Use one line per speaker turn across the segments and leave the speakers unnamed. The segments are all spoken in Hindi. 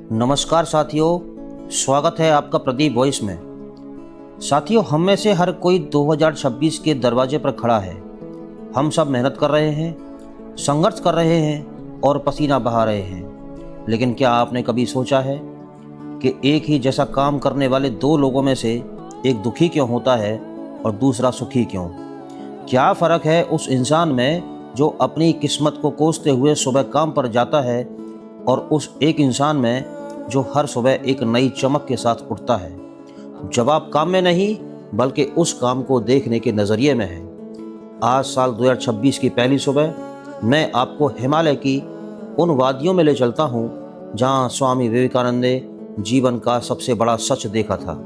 नमस्कार साथियों, स्वागत है आपका प्रदीप वॉइस में। साथियों, हम में से हर कोई 2026 के दरवाजे पर खड़ा है। हम सब मेहनत कर रहे हैं, संघर्ष कर रहे हैं और पसीना बहा रहे हैं। लेकिन क्या आपने कभी सोचा है कि एक ही जैसा काम करने वाले दो लोगों में से एक दुखी क्यों होता है और दूसरा सुखी क्यों? क्या फ़र्क है उस इंसान में जो अपनी किस्मत को कोसते हुए सुबह काम पर जाता है और उस एक इंसान में जो हर सुबह एक नई चमक के साथ उठता है? जवाब काम में नहीं, बल्कि उस काम को देखने के नज़रिए में है। आज साल 2026 की पहली सुबह मैं आपको हिमालय की उन वादियों में ले चलता हूँ जहाँ स्वामी विवेकानंद ने जीवन का सबसे बड़ा सच देखा था।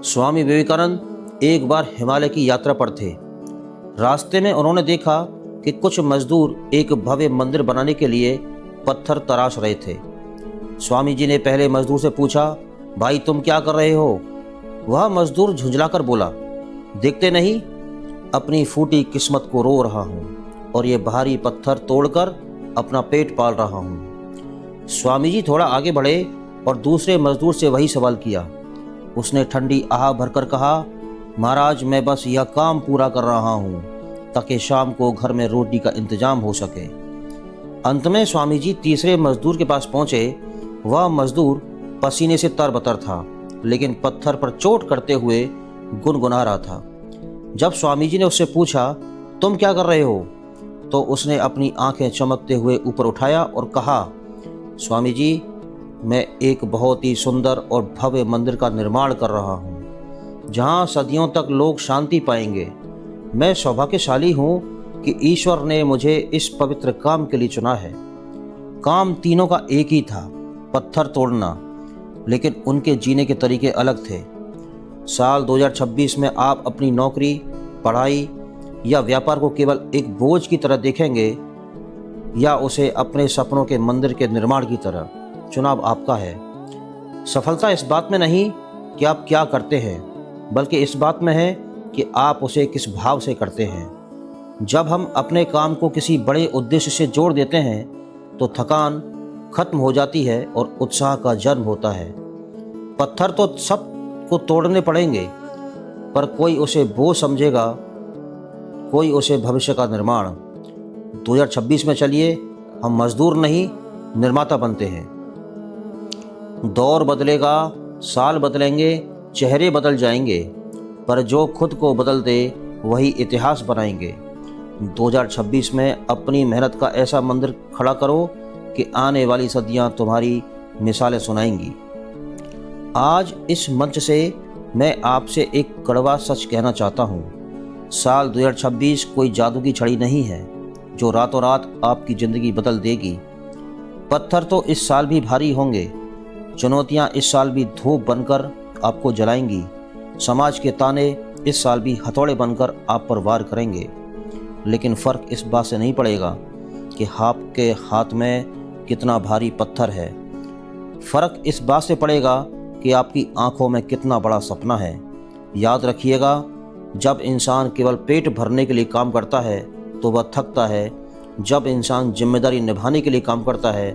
स्वामी विवेकानंद एक बार हिमालय की यात्रा पर थे। रास्ते में उन्होंने देखा कि कुछ मजदूर एक भव्य मंदिर बनाने के लिए पत्थर तराश रहे थे। स्वामी जी ने पहले मजदूर से पूछा, भाई तुम क्या कर रहे हो? वह मजदूर झुंझलाकर बोला, देखते नहीं, अपनी फूटी किस्मत को रो रहा हूँ और ये भारी पत्थर तोड़कर अपना पेट पाल रहा हूँ। स्वामी जी थोड़ा आगे बढ़े और दूसरे मजदूर से वही सवाल किया। उसने ठंडी आह भरकर कहा, महाराज मैं बस यह काम पूरा कर रहा हूँ ताकि शाम को घर में रोटी का इंतजाम हो सके। अंत में स्वामी जी तीसरे मजदूर के पास पहुँचे। वह मजदूर पसीने से तरबतर था, लेकिन पत्थर पर चोट करते हुए गुनगुना रहा था। जब स्वामी जी ने उससे पूछा, तुम क्या कर रहे हो? तो उसने अपनी आंखें चमकते हुए ऊपर उठाया और कहा, स्वामी जी मैं एक बहुत ही सुंदर और भव्य मंदिर का निर्माण कर रहा हूँ जहाँ सदियों तक लोग शांति पाएंगे। मैं सौभाग्यशाली हूँ कि ईश्वर ने मुझे इस पवित्र काम के लिए चुना है। काम तीनों का एक ही था, पत्थर तोड़ना, लेकिन उनके जीने के तरीके अलग थे। साल 2026 में आप अपनी नौकरी, पढ़ाई या व्यापार को केवल एक बोझ की तरह देखेंगे या उसे अपने सपनों के मंदिर के निर्माण की तरह? चुनाव आपका है। सफलता इस बात में नहीं कि आप क्या करते हैं, बल्कि इस बात में है कि आप उसे किस भाव से करते हैं। जब हम अपने काम को किसी बड़े उद्देश्य से जोड़ देते हैं तो थकान खत्म हो जाती है और उत्साह का जन्म होता है। पत्थर तो सब को तोड़ने पड़ेंगे, पर कोई उसे बोझ समझेगा, कोई उसे भविष्य का निर्माण। 2026 में चलिए हम मजदूर नहीं, निर्माता बनते हैं। दौर बदलेगा, साल बदलेंगे, चेहरे बदल जाएंगे, पर जो खुद को बदल दे वही इतिहास बनाएंगे। 2026 में अपनी मेहनत का ऐसा मंदिर खड़ा करो कि आने वाली सदियां तुम्हारी मिसालें सुनाएंगी। आज इस मंच से मैं आपसे एक कड़वा सच कहना चाहता हूँ। साल 2026 कोई जादू की छड़ी नहीं है जो रातों रात आपकी ज़िंदगी बदल देगी। पत्थर तो इस साल भी भारी होंगे, चुनौतियाँ इस साल भी धूप बनकर आपको जलाएंगी, समाज के ताने इस साल भी हथौड़े बनकर आप पर वार करेंगे। लेकिन फ़र्क इस बात से नहीं पड़ेगा कि आपके हाथ में कितना भारी पत्थर है। फ़र्क इस बात से पड़ेगा कि आपकी आंखों में कितना बड़ा सपना है। याद रखिएगा, जब इंसान केवल पेट भरने के लिए काम करता है तो वह थकता है। जब इंसान जिम्मेदारी निभाने के लिए काम करता है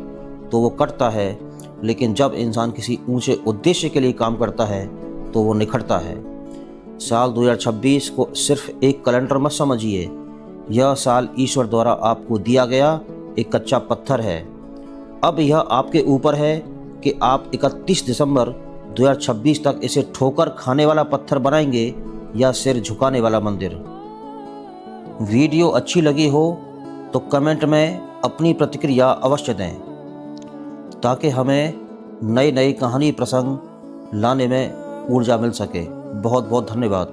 तो वो कटता है। लेकिन जब इंसान किसी ऊंचे उद्देश्य के लिए काम करता है तो वो निखरता है। साल 2026 को सिर्फ एक कैलेंडर मत समझिए। यह साल ईश्वर द्वारा आपको दिया गया एक कच्चा पत्थर है। अब यह आपके ऊपर है कि आप 31 दिसंबर 2026 तक इसे ठोकर खाने वाला पत्थर बनाएंगे या सिर झुकाने वाला मंदिर। वीडियो अच्छी लगी हो तो कमेंट में अपनी प्रतिक्रिया अवश्य दें ताकि हमें नई नई कहानी प्रसंग लाने में ऊर्जा मिल सके। बहुत बहुत धन्यवाद।